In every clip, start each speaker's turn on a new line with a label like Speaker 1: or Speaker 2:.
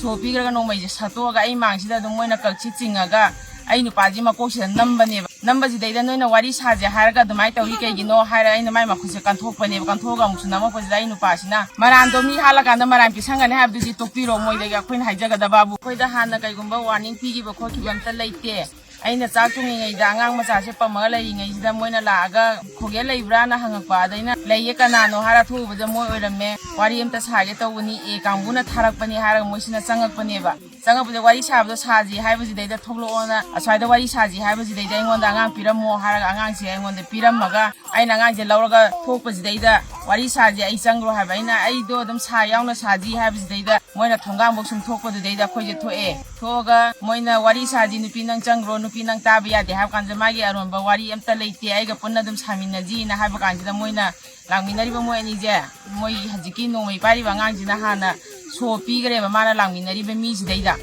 Speaker 1: ꯁꯣꯄꯤꯒ꯭ꯔꯒ ꯅꯣꯡꯃꯩꯁꯦ ꯁꯠꯇꯣꯛꯑꯒ ꯑꯩ ꯃꯥꯡꯁꯤꯗ ꯑꯗꯨꯝ ꯃꯣꯏꯅ ꯀꯛꯁꯤ ꯆꯤꯡꯉꯒ ꯑꯩ ꯅꯨꯄꯥꯁꯤ ꯃꯀꯣꯛꯁꯤꯗ ꯅꯝꯕꯅꯦꯕ ꯅꯝꯕꯁꯤꯗꯩꯗ ꯅꯣꯏꯅ ꯋꯥꯔꯤ ꯁꯥꯖꯦ ꯍꯥꯏꯔꯒ ꯑꯗꯨꯃꯥꯏꯅ ꯇꯧꯔꯤ ꯀꯩꯒꯤꯅꯣ ꯍꯥꯏꯔ ꯑꯩꯅ ꯃꯥꯏ ꯃꯈꯨꯠꯁꯦ ꯀꯟꯊꯣꯛꯄꯅꯦꯕ ꯀꯟꯊꯣꯛꯑꯒ ꯑꯃꯨꯛꯁꯨ ꯅꯝꯃꯛꯄꯁꯤꯗ ꯑꯩ ꯅꯨꯄꯥꯁꯤꯅ ꯃꯔꯥꯟꯗꯣ ꯃꯤ ꯍꯥꯠꯂꯀꯥꯟꯗ ꯃꯔꯥꯟ ꯄꯤꯁꯟꯒꯅꯤ ꯍꯥꯏꯕꯗꯨꯗꯤ ꯇꯣꯛꯄꯤꯔꯣ ꯃꯣꯏꯗꯒꯤ ꯑꯩꯈꯣꯏꯅ ꯍꯥꯏꯖꯒꯗꯕꯕꯨ ꯑꯩꯈꯣꯏꯗ ꯍꯥꯟꯅ ꯀꯩꯒꯨꯝꯕ ꯋꯥꯔꯅꯤꯡ ꯄꯤꯈꯤꯕ ꯈꯣꯠꯈꯤꯕ ꯑꯝꯇ ꯂꯩꯇꯦ ꯑꯩꯅ ꯆꯥꯛ ꯊꯣꯡꯉꯤꯉꯩꯗ ꯑꯉꯥꯡ ꯃꯆꯥꯁꯦ ꯄꯝꯃꯒ ꯂꯩꯔꯤꯉꯩꯁꯤꯗ ꯃꯣꯏꯅ ꯂꯥꯛꯑꯒ ꯈꯣꯒꯦ ꯂꯩꯕ꯭ꯔꯥꯅ ꯍꯪꯉꯛꯄ ꯑꯗꯩꯅ ꯂꯩꯌꯦ ꯀꯅꯥꯅꯣ ꯍꯥꯏꯔ ꯊꯣꯛꯎꯕꯗ ꯃꯣꯏ ꯑꯣꯏꯔꯝꯃꯦ ꯋꯥꯔꯤ ꯑꯝꯇ ꯁꯥꯒꯦ ꯇꯧꯕꯅꯤ ꯀꯥꯡꯕꯨꯅ ꯊꯥꯔꯛꯄꯅꯤ ꯍꯥꯏꯔꯒ ꯃꯣꯏꯁꯤꯅ ꯆꯪꯉꯛꯄꯅꯦꯕ ꯆꯪꯉꯛꯄꯗ ꯋꯥꯔꯤ ꯁꯥꯕꯗꯣ ꯁꯥꯖꯤ ꯍꯥꯏꯕꯁꯤꯗꯩꯗ ꯊꯣꯛꯂꯛꯑꯣꯅ ꯑꯁ꯭ꯋꯥꯏꯗ ꯋꯥꯔꯤ ꯁꯥꯖꯤ ꯍꯥꯏꯕꯁꯤꯗꯩꯗ ꯑꯩꯉꯣꯟꯗ ꯑꯉꯥꯡ ꯄꯤꯔꯝꯃꯣ ꯍꯥꯏꯔꯒ ꯑꯉꯥꯡꯁꯦ ꯑꯩꯉꯣꯟꯗ ꯄꯤꯔꯝꯃꯒ ꯑꯩꯅ ꯑꯉꯥꯡꯁꯦ ꯂꯧꯔꯒ ꯊꯣꯛꯄꯁꯤꯗꯩꯗ ꯋꯥꯔꯤ ꯁꯥꯖꯤ ꯑꯩ ꯆꯪꯈ꯭ꯔꯣ ꯍꯥꯏꯕ ꯑꯩꯗꯣ ꯑꯗꯨꯝ ꯁꯥ ꯌꯥꯎꯅ ꯁꯥꯖꯤ ꯍꯥꯏꯕꯁꯤꯗꯩꯗ ꯃꯣꯏꯅ ꯊꯣꯡꯒꯥꯡꯐꯧ ꯁꯨꯝ ꯊꯣꯛꯄꯗꯨꯗꯩꯗ ꯑꯩꯈꯣꯏꯁꯦ ꯊꯣꯛꯑꯒ ꯃꯣꯏꯅ ꯋꯥꯔꯤ ꯁꯥꯖꯤ ꯅꯨꯄꯤ ꯅꯪ ꯆꯪꯈ꯭ꯔꯣ ꯅꯨꯄꯤ ꯅꯪ ꯇꯥꯕ ꯌꯥꯗꯦ ꯍꯥꯏꯕ ꯀꯥꯟꯗ ꯃꯥꯒꯤ ꯑꯔꯣꯟꯕ ꯋꯥꯔꯤ ꯑꯝꯇ ꯂꯩꯇꯦ ꯑꯩꯒ ꯄꯨꯟꯅ ꯑꯗꯨꯝ ꯁꯥꯃꯤꯟꯅꯖꯤꯅ ꯍꯥꯏꯕ ꯀꯥꯟꯁꯤꯗ ꯃꯣꯏꯅ ꯂꯥꯛꯃꯤꯟꯅꯔꯤꯕ ꯃꯣꯏ ꯑꯅꯤꯁꯦ ꯃꯣꯏ ꯍꯧꯖꯤꯛꯀꯤ ꯅꯣꯡꯃꯩ ꯄꯥꯏꯔꯤꯕ ꯑꯉꯥꯡꯁꯤꯅ ꯍꯥꯟꯅ ꯁꯣ ꯄꯤꯈ꯭ꯔꯦꯕ ꯃꯥꯅ ꯂꯥꯛꯃꯤꯟꯅꯔꯤꯕ ꯃꯤꯁꯤꯗꯩꯗ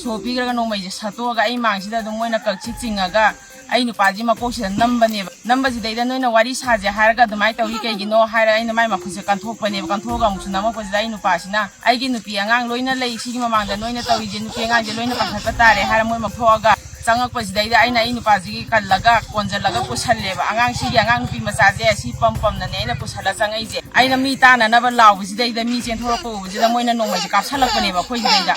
Speaker 1: ꯁꯣ ꯄꯤꯈ꯭ꯔꯒ ꯅꯣꯡꯃꯩꯁꯦ ꯁꯠꯇꯣꯛꯑꯒ ꯑꯩ ꯃꯥꯡꯁꯤꯗ ꯑꯗꯨꯝ ꯃꯣꯏꯅ ꯀꯛꯁꯤ ꯆꯤꯡꯉꯒ ꯑꯩ ꯅꯨꯄꯥꯁꯤ ꯃꯀꯣꯛꯁꯤꯗ ꯅꯝꯕꯅꯦꯕ ꯅꯝꯕꯁꯤꯗꯩꯗ ꯅꯣꯏꯅ ꯋꯥꯔꯤ ꯁꯥꯖꯦ ꯍꯥꯏꯔꯒ ꯑꯗꯨꯃꯥꯏꯅ ꯇꯧꯔꯤ ꯀꯩꯒꯤꯅꯣ ꯍꯥꯏꯔ ꯑꯩꯅ ꯃꯥꯏ ꯃꯈꯨꯠꯁꯦ ꯀꯟꯊꯣꯛꯄꯅꯦꯕ ꯀꯟꯊꯣꯛꯑꯒ ꯑꯃꯨꯛꯁꯨ ꯅꯝꯃꯛꯄꯁꯤꯗ ꯑꯩ ꯅꯨꯄꯥꯁꯤꯅ ꯑꯩꯒꯤ ꯅꯨꯄꯤ ꯑꯉꯥꯡ ꯂꯣꯏꯅ ꯂꯩ ꯁꯤꯒꯤ ꯃꯃꯥꯡꯗ ꯅꯣꯏꯅ ꯇꯧꯔꯤꯁꯦ ꯅꯨꯄꯤ ꯑꯉꯥꯡꯁꯦ ꯂꯣꯏꯅ ꯄꯥꯈꯠꯄ ꯇꯥꯔꯦ ꯍꯥꯏꯔ ꯃꯣꯏ ꯃꯊꯣꯛꯑꯒ ꯆꯪꯉꯛꯄꯁꯤꯗꯩꯗ ꯑꯩ ꯅꯨꯄꯥꯁꯤꯒꯤ ꯀꯜꯂꯒ ꯀꯣꯟꯖꯜꯂꯒ ꯄꯨꯁꯜꯂꯦꯕ ꯑꯉꯥꯡꯁꯤꯒꯤ ꯑꯉꯥꯡ ꯅꯨꯄꯤ ꯃꯆꯥꯁꯦ ꯁꯤ ꯄꯝꯅꯅꯦ ꯑꯩꯅ ꯄꯨꯁꯜꯂ ꯆꯪꯉꯛꯏꯁꯦ ꯑꯩꯅ ꯃꯤ ꯇꯥꯟꯅꯅꯕ ꯂꯥꯎꯕꯁꯤꯗꯩꯗ ꯃꯤ ꯆꯦꯟꯊꯣꯔꯛꯄ ꯎꯕꯁꯤꯗ ꯃꯣꯏꯅ ꯅꯣꯡꯃꯩꯁꯦ ꯀꯥꯞꯁꯜꯂꯛꯄꯅꯦꯕ ꯑꯩꯈꯣꯏꯁꯤꯗꯩꯗ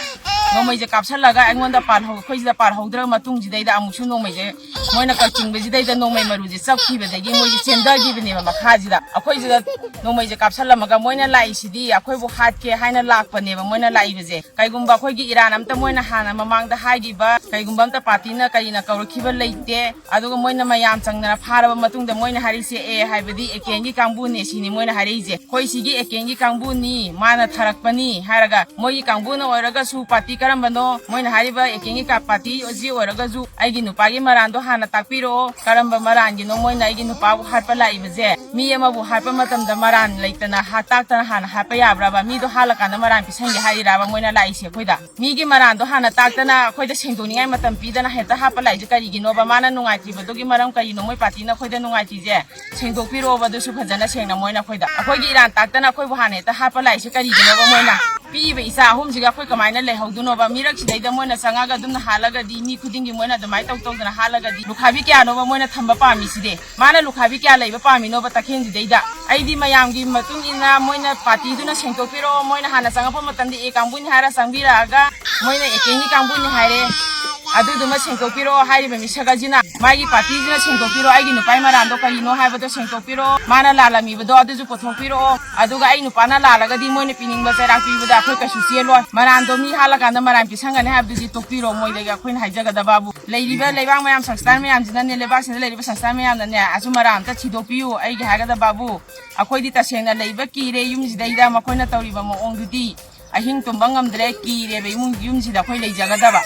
Speaker 1: ꯅꯣꯡꯃꯩꯁꯦ ꯀꯥꯞꯁꯜꯂꯒ ꯑꯩꯉꯣꯟꯗ ꯑꯩꯈꯣꯏꯁꯤꯗ ꯄꯥꯜꯍꯧꯗ꯭ꯔꯕ ꯃꯇꯨꯡꯁꯤꯗꯩꯗ ꯑꯃꯨꯛꯁꯨ ꯅꯣꯡꯃꯩꯁꯦ ꯃꯣꯏꯅ ꯀꯛꯆꯤꯡꯕꯁꯤꯗꯩꯗ ꯅꯣꯡꯃꯩ ꯃꯔꯨꯁꯦ ꯆꯞꯈꯤꯕꯗꯒꯤ ꯃꯣꯏꯁꯦ ꯆꯦꯟꯊꯈꯤꯕꯅꯦꯕ ꯃꯈꯥꯁꯤꯗ ꯑꯩꯈꯣꯏꯁꯤꯗ ꯅꯣꯡꯃꯩꯁꯦ ꯀꯥꯞꯁꯜꯂꯝꯃꯒ ꯃꯣꯏꯅ ꯂꯥꯛꯏꯁꯤꯗꯤ ꯑꯩꯈꯣꯏꯕꯨ ꯍꯥꯠꯀꯦ ꯍꯥꯏꯅ ꯂꯥꯛꯄꯅꯦꯕ ꯃꯣꯏꯅ ꯂꯥꯛꯏꯕꯁꯦ ꯀꯩꯒꯨꯝꯕ ꯑꯩꯈꯣꯏꯒꯤ ꯏꯔꯥꯟ ꯑꯝꯇ ꯃꯣꯏꯅ ꯍꯥꯟꯅ ꯃꯃꯥꯡꯗ ꯍꯥꯏꯈꯤꯕ ꯀꯩꯒꯨꯝꯕ ꯑꯝꯇ ꯄꯥꯔꯇꯤꯅ ꯀꯔꯤꯅ ꯀꯧꯔꯛꯈꯤꯕ ꯂꯩꯇꯦ ꯑꯗꯨꯒ ꯃꯣꯏꯅ ꯃꯌꯥꯝ ꯆꯪꯗꯅ ꯐꯥꯔꯕ ꯃꯇꯨꯡꯗ ꯃꯣꯏꯅ ꯍꯥꯏꯔꯤꯁꯦ ꯍꯥꯏꯕꯗꯤ ꯑꯦꯀꯦꯟꯒꯤ ꯀꯥꯡꯕꯨꯅꯦ ꯁꯤꯅꯤ ꯃꯣꯏꯅ ꯍꯥꯏꯔꯛꯏꯁꯦ ꯑꯩꯈꯣই ꯁꯤꯒꯤ ꯑꯦꯀꯦꯟꯒꯤ ꯀꯥꯡꯕꯨꯅꯤ ꯃꯥꯅ ꯊꯥꯔꯛꯄꯅꯤ ꯍꯥꯏꯔꯒ ꯃꯣꯏꯒꯤ ꯀꯥꯡꯕꯨꯅ ꯑꯣꯏꯔꯒꯁꯨ ꯄꯥꯔꯇꯤ ꯀꯔꯝꯕꯅꯣ ꯃꯣꯏꯅ ꯍꯥꯏꯔꯤꯕ ꯑꯦꯀꯦꯟꯒꯤ ꯄꯥꯔꯇꯤ ꯑꯁꯤ ꯑꯣꯏꯔꯒꯁꯨ ꯑꯩꯒꯤ ꯅꯨꯄꯥꯒꯤ ꯃꯔꯥꯟꯗꯣ ꯍꯥꯟꯅ ꯇꯥꯛꯄꯤꯔꯛꯑꯣ ꯀꯔꯝꯕ ꯃꯔꯥꯟꯒꯤꯅꯣ ꯃꯣꯏꯅ ꯑꯩꯒꯤ ꯅꯨꯄꯥꯕꯨ ꯍꯥꯠꯄ ꯂꯥꯛꯏꯕꯁꯦ ꯃꯤ ꯑꯃꯕꯨ ꯍꯥꯠꯄ ꯃꯇꯝꯗ ꯃꯔꯥꯟ ꯂꯩꯇꯅ ꯇꯥꯛꯇꯅ ꯍꯥꯟꯅ ꯍꯥꯠꯄ ꯌꯥꯕ꯭ꯔꯕ ꯃꯤꯗꯣ ꯍꯥꯠꯂꯀꯥꯟꯗ ꯃꯔꯥꯟ ꯄꯤꯁꯟꯒꯦ ꯍꯥꯏꯔꯤꯔꯕ ꯃꯣꯏꯅ ꯂꯥꯛꯏꯁꯦ ꯑꯩꯈꯣꯏꯗ ꯃꯤꯒꯤ ꯃꯔꯥꯟꯗꯣ ꯍꯥꯟꯅ ꯇꯥꯛꯇꯅ ꯑꯩꯈꯣꯏꯗ ꯁꯦꯡꯗꯣꯛꯅꯤꯡꯉꯥꯏ ꯃꯇꯝ ꯄꯤꯗꯅ ꯍꯦꯛꯇ ꯍꯥꯠꯄ ꯂꯥꯛꯏꯁꯦ ꯀꯔꯤꯒꯤꯅꯣꯕ ꯃꯥꯅ ꯅꯨꯡꯉꯥꯏꯇ꯭ꯔꯤꯕꯗꯨꯒꯤ ꯃꯔꯝ ꯀꯔꯤꯅꯣ ꯃꯣꯏ ꯄꯥꯔꯇꯤꯅ ꯑꯩꯈꯣꯏꯗ ꯅꯨꯡꯉꯥꯏꯇ꯭ꯔꯤꯁꯦ ꯁꯦꯡꯗꯣꯛꯄꯤꯔꯛꯑꯣꯕ ꯑꯗꯨꯁꯨ ꯐꯖꯅ ꯁꯦꯡꯅ ꯃꯣꯏꯅ ꯑꯩꯈꯣꯏꯒꯤ ꯏꯔꯥꯟ ꯇꯥꯛꯇꯅ ꯑꯩꯈꯣꯏꯕꯨ ꯍꯥꯟꯅ ꯍꯦꯛꯇ ꯍꯥꯠꯄ ꯂꯥꯛꯏꯁꯦ ꯀꯔꯤꯒꯤꯅꯣꯕ ꯃꯣꯏꯅ ꯄꯤꯕ ꯏꯆꯥ ꯑꯍꯨꯝꯁꯤꯒ ꯑꯩꯈꯣꯏ ꯀꯃꯥꯏꯅ ꯂꯩꯍꯧꯗꯣꯏꯅꯣꯕ ꯃꯤꯔꯛꯁꯤꯗꯩꯗ ꯃꯣꯏꯅ ꯆꯪꯉꯒ ꯑꯗꯨꯝꯅ ꯍꯥꯠꯂꯒꯗꯤ ꯃꯤ ꯈꯨꯗꯤꯡꯒꯤ ꯃꯣꯏꯅ ꯑꯗꯨꯃꯥꯏꯅ ꯇꯧꯗꯅ ꯍꯥꯠꯂꯒꯗꯤ ꯂꯨꯈꯥꯕꯤ ꯀꯌꯥꯅꯣꯕ ꯃꯣꯏꯅ ꯊꯝꯕ ꯄꯥꯝꯃꯤꯁꯤꯗꯤ ꯃꯥꯅ ꯂꯨꯈꯥꯕꯤ ꯀꯌꯥ ꯂꯩꯕ ꯄꯥꯝꯃꯤꯅꯣꯕ ꯇꯈꯦꯜꯁꯤꯗꯩꯗ ꯑꯩꯗꯤ ꯃꯌꯥꯝꯒꯤ ꯃꯇꯨꯡ ꯏꯟꯅ ꯃꯣꯏꯅ ꯄꯥꯔꯇꯤꯗꯨꯅ ꯁꯦꯡꯗꯣꯛꯄꯤꯔꯛꯑꯣ ꯃꯣꯏꯅ ꯍꯥꯟꯅ ꯆꯪꯉꯛꯄ ꯃꯇꯝꯗ ꯀꯥꯡꯕꯨꯅꯤ ꯍꯥꯏꯔ ꯆꯪꯕꯤꯔꯛꯑꯒ ꯃꯣꯏꯅ ꯑꯦꯀꯦꯟꯒꯤ ꯀꯥꯡꯕꯨꯅꯤ ꯍꯥꯏꯔꯦ ꯑꯗꯨꯗꯨꯃ ꯁꯦꯡꯗꯣꯛꯄꯤꯔꯛꯑꯣ ꯍꯥꯏꯔꯤꯕ ꯃꯤꯁꯛ ꯑꯁꯤꯅ ꯃꯥꯒꯤ ꯄꯥꯔꯇꯤꯁꯤꯅ ꯁꯦꯡꯗꯣꯛꯄꯤꯔꯛꯑꯣ ꯑꯩꯒꯤ ꯅꯨꯄꯥꯒꯤ ꯃꯔꯥꯟꯗꯣ ꯀꯔꯤꯅꯣ ꯍꯥꯏꯕꯗꯣ ꯁꯦꯡꯗꯣꯛꯄꯤꯔꯛꯑꯣ ꯃꯥꯅ ꯂꯥꯜꯂꯝꯃꯤꯕꯗꯣ ꯑꯗꯨꯁꯨ ꯄꯨꯊꯣꯛꯄꯤꯔꯛꯑꯣ ꯑꯗꯨꯒ ꯑꯩ ꯅꯨꯄꯥꯅ ꯂꯥꯜꯂꯒꯗꯤ ꯃꯣꯏꯅ ꯄꯤꯅꯤꯡꯕ ꯆꯩꯔꯥꯛ ꯄꯤꯕꯗ ꯑꯩꯈꯣꯏ ꯀꯩꯁꯨ ꯆꯦꯜꯂꯣꯏ ꯃꯔꯥꯟꯗꯣ ꯃꯤ ꯍꯥꯠꯂꯀꯥꯟꯗ ꯃꯔꯥꯟ ꯄꯤꯁꯟꯒꯅꯤ ꯍꯥꯏꯕꯗꯨꯗꯤ ꯇꯣꯛꯄꯤꯔꯣ ꯃꯣꯏꯗꯒꯤ ꯑꯩꯈꯣꯏꯅ ꯍꯥꯏꯖꯒꯗꯕꯕꯨ ꯂꯩꯔꯤꯕ ꯂꯩꯕꯥꯛ ꯃꯌꯥꯝ ꯁꯪꯁꯊꯥꯟ ꯃꯌꯥꯝꯁꯤꯅꯅꯦ ꯂꯩꯕꯥꯛꯁꯤꯗ ꯂꯩꯔꯤꯕ ꯁꯪꯁꯊꯥꯟ ꯃꯌꯥꯝꯅꯅꯦ ꯑꯆꯨꯝ ꯃꯔꯥꯟ ꯑꯝꯇ ꯊꯤꯗꯣꯛꯄꯤꯌꯨ ꯑꯩꯒꯤ ꯍꯥꯏꯒꯗꯕꯕꯨ ꯑꯩꯈꯣꯏꯗꯤ ꯇꯁꯦꯡꯅ ꯂꯩꯕ ꯀꯤꯔꯦ ꯌꯨꯝꯁꯤꯗꯩꯗ ꯃꯈꯣꯏꯅ ꯇꯧꯔꯤꯕ ꯃꯑꯣꯡꯗꯨꯗꯤ ꯑꯍꯤꯡ ꯇꯨꯝꯕ ꯉꯝꯗ꯭ꯔꯦ ꯀꯤꯔꯦꯕ ꯌꯨꯝꯁꯤꯗ ꯑꯩꯈꯣꯏ ꯂꯩꯖꯒꯗꯕ